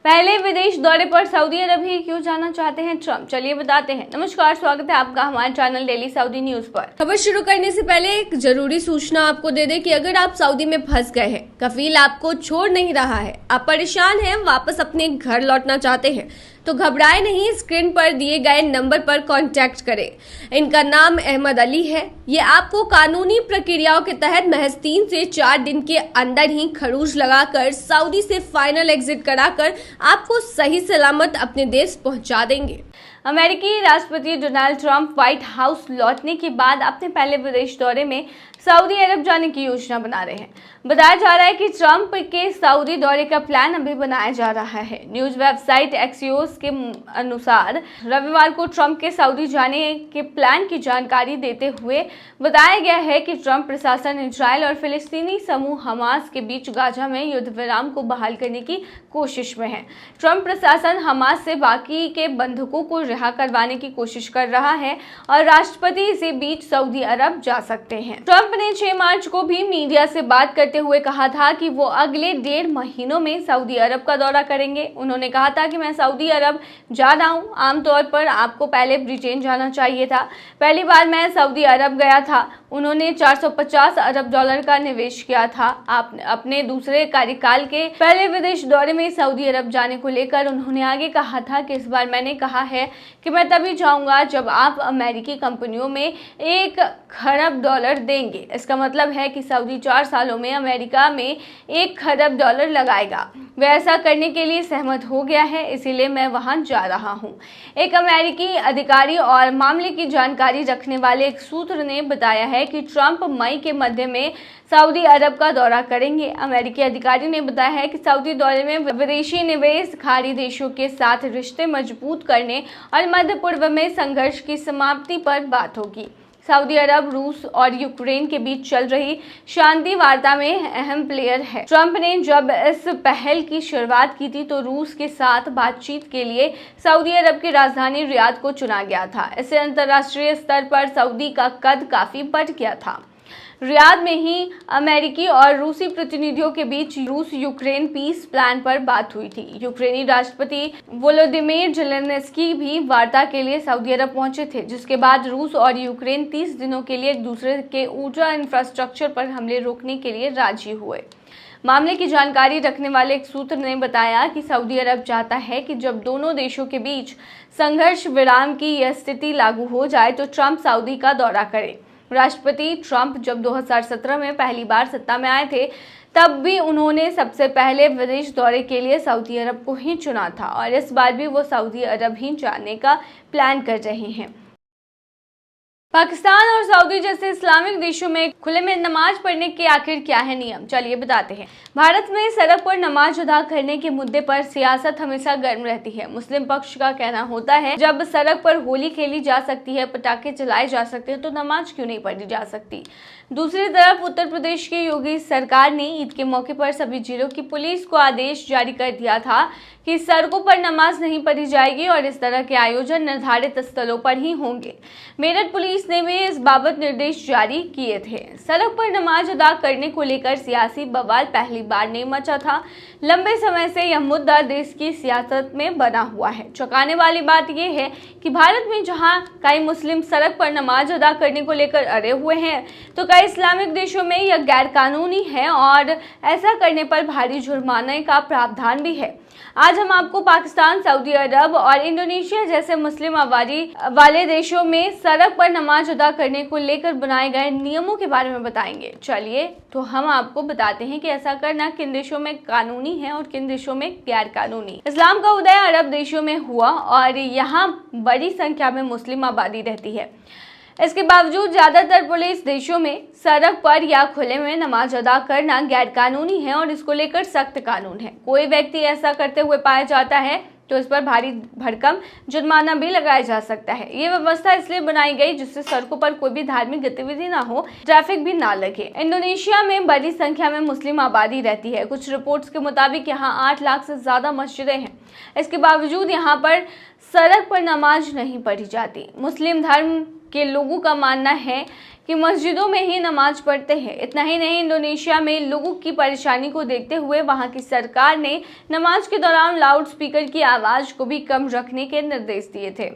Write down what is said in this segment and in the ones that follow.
पहले विदेश दौरे पर सऊदी अरब ही क्यों जाना चाहते हैं ट्रंप, चलिए बताते हैं। नमस्कार, स्वागत है आपका हमारे चैनल डेली सऊदी न्यूज पर। खबर शुरू करने से पहले एक जरूरी सूचना आपको दे दें कि अगर आप सऊदी में फंस गए हैं, कफील आपको छोड़ नहीं रहा है, आप परेशान हैं, वापस अपने घर लौटना चाहते हैं, तो घबराए नहीं, स्क्रीन पर दिए गए नंबर पर कांटेक्ट करें। इनका नाम अहमद अली है। ये आपको कानूनी प्रक्रियाओं के तहत महज 3 से 4 दिन के अंदर ही खरूज लगाकर सऊदी से फाइनल एग्जिट कराकर आपको सही सलामत अपने देश पहुंचा देंगे। अमेरिकी राष्ट्रपति डोनाल्ड ट्रंप व्हाइट हाउस लौटने के बाद अपने पहले विदेश दौरे में सऊदी अरब जाने की योजना बना रहे हैं। बताया जा रहा है कि ट्रंप के सऊदी दौरे का प्लान अभी बनाया जा रहा है। न्यूज वेबसाइट एक्सियोस के अनुसार रविवार को ट्रंप के सऊदी जाने के प्लान की जानकारी देते हुए बताया गया है कि ट्रंप प्रशासन इजरायल और फिलिस्तीनी समूह हमास के बीच गाजा में युद्ध विराम को बहाल करने की कोशिश में है। ट्रंप प्रशासन हमास से बाकी के बंधकों को रिहा करवाने की कोशिश कर रहा है और राष्ट्रपति से बीच सऊदी अरब जा सकते हैं। ट्रंप ने 6 मार्च को भी मीडिया से बात करते हुए कहा था कि वो अगले 1.5 महीनों में सऊदी अरब का दौरा करेंगे। उन्होंने कहा था कि मैं सऊदी अरब जा रहा हूँ। आमतौर पर आपको पहले ब्रिटेन जाना चाहिए था। पहली बार मैं सऊदी अरब गया था। उन्होंने 450 अरब डॉलर का निवेश किया था। अपने दूसरे कार्यकाल के पहले विदेश दौरे में सऊदी अरब जाने को लेकर उन्होंने आगे कहा था कि इस बार मैंने कहा है कि मैं तभी जाऊंगा जब आप अमेरिकी कंपनियों में $1 खरब देंगे। इसका मतलब है कि सऊदी 4 सालों में अमेरिका में $1 खरब लगाएगा। वह ऐसा करने के लिए सहमत हो गया है, इसीलिए मैं वहां जा रहा हूं। एक अमेरिकी अधिकारी और मामले की जानकारी रखने वाले एक सूत्र ने बताया है कि ट्रंप मई के मध्य में सऊदी अरब का दौरा करेंगे। अमेरिकी अधिकारी ने बताया है कि सऊदी दौरे में विदेशी निवेश, खाड़ी देशों के साथ रिश्ते मजबूत करने और मध्य पूर्व में संघर्ष की समाप्ति पर बात होगी। सऊदी अरब रूस और यूक्रेन के बीच चल रही शांति वार्ता में अहम प्लेयर है। ट्रंप ने जब इस पहल की शुरुआत की थी तो रूस के साथ बातचीत के लिए सऊदी अरब की राजधानी रियाद को चुना गया था। इससे अंतर्राष्ट्रीय स्तर पर सऊदी का कद काफी बढ़ गया था। रियाद में ही अमेरिकी और रूसी प्रतिनिधियों के बीच रूस यूक्रेन पीस प्लान पर बात हुई थी। यूक्रेनी राष्ट्रपति वोलोदिमीर ज़ेलेंस्की भी वार्ता के लिए सऊदी अरब पहुंचे थे, जिसके बाद रूस और यूक्रेन 30 दिनों के लिए एक दूसरे के ऊर्जा इंफ्रास्ट्रक्चर पर हमले रोकने के लिए राजी हुए। मामले की जानकारी रखने वाले एक सूत्र ने बताया कि सऊदी अरब चाहता है कि जब दोनों देशों के बीच संघर्ष विराम की यह स्थिति लागू हो जाए तो ट्रंप सऊदी का दौरा करें। राष्ट्रपति ट्रंप जब 2017 में पहली बार सत्ता में आए थे, तब भी उन्होंने सबसे पहले विदेश दौरे के लिए सऊदी अरब को ही चुना था और इस बार भी वो सऊदी अरब ही जाने का प्लान कर रहे हैं। पाकिस्तान और सऊदी जैसे इस्लामिक देशों में खुले में नमाज पढ़ने के आखिर क्या है नियम, चलिए बताते हैं। भारत में सड़क पर नमाज अदा करने के मुद्दे पर सियासत हमेशा गर्म रहती है। मुस्लिम पक्ष का कहना होता है जब सड़क पर होली खेली जा सकती है, पटाखे चलाए जा सकते हैं, तो नमाज क्यों नहीं पढ़ी जा सकती। दूसरी तरफ उत्तर प्रदेश की योगी सरकार ने ईद के मौके पर सभी जिलों की पुलिस को आदेश जारी कर दिया था कि सड़कों पर नमाज नहीं पढ़ी जाएगी और इस तरह के आयोजन निर्धारित स्थलों पर ही होंगे। मेरठ पुलिस ने भी इस बाबत निर्देश जारी किए थे। सड़क पर नमाज अदा करने को लेकर सियासी बवाल पहली बार नहीं मचा था। लंबे समय से यह मुद्दा देश की सियासत में बना हुआ है। चौंकाने वाली बात यह है कि भारत में जहां कई मुस्लिम सड़क पर नमाज अदा करने को लेकर अड़े हुए हैं, तो कई इस्लामिक देशों में यह गैर कानूनी है और ऐसा करने पर भारी जुर्माने का प्रावधान भी है। आज हम आपको पाकिस्तान, सऊदी अरब और इंडोनेशिया जैसे मुस्लिम आबादी वाले देशों में सड़क पर नमाज अदा करने को लेकर बनाए गए नियमों के बारे में बताएंगे। चलिए तो हम आपको बताते हैं कि ऐसा करना किन देशों में कानूनी है और किन देशों में गैर कानूनी। इस्लाम का उदय अरब देशों में हुआ और यहाँ बड़ी संख्या में मुस्लिम आबादी रहती है। इसके बावजूद ज्यादातर पुलिस देशों में सड़क पर या खुले में नमाज अदा करना गैर कानूनी है और इसको लेकर सख्त कानून है। कोई व्यक्ति ऐसा करते हुए पाया जाता है तो इस पर भारी भरकम जुर्माना भी लगाया जा सकता है। ये व्यवस्था इसलिए बनाई गई जिससे सड़कों पर कोई भी धार्मिक गतिविधि ना हो, ट्रैफिक भी ना लगे। इंडोनेशिया में बड़ी संख्या में मुस्लिम आबादी रहती है। कुछ रिपोर्ट्स के मुताबिक यहाँ 8 लाख से ज्यादा मस्जिदें हैं। इसके बावजूद यहाँ पर सड़क पर नमाज नहीं पढ़ी जाती। मुस्लिम धर्म के लोगों का मानना है कि मस्जिदों में ही नमाज पढ़ते हैं। इतना ही नहीं, इंडोनेशिया में लोगों की परेशानी को देखते हुए वहां की सरकार ने नमाज के दौरान लाउड स्पीकर की आवाज को भी कम रखने के निर्देश दिए थे।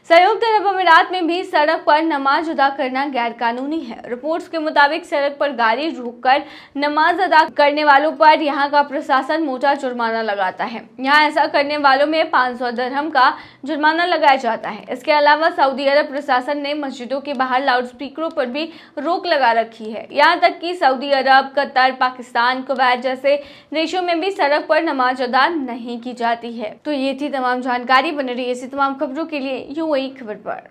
संयुक्त अरब अमीरात में भी सड़क पर नमाज अदा करना गैरकानूनी है। रिपोर्ट्स के मुताबिक सड़क पर गाड़ी रोककर नमाज अदा करने वालों पर यहां का प्रशासन मोटा जुर्माना लगाता है। यहां ऐसा करने वालों में 500 दिरहम का जुर्माना लगाया जाता है। इसके अलावा सऊदी अरब प्रशासन ने मस्जिदों के बाहर लाउड स्पीकरों पर भी रोक लगा रखी है। यहाँ तक कि सऊदी अरब, कतर, पाकिस्तान, कुवैत जैसे देशों में भी सड़क पर नमाज अदा नहीं की जाती है। तो ये थी तमाम जानकारी। बने रही ऐसी तमाम खबरों के लिए UAE खबर पर।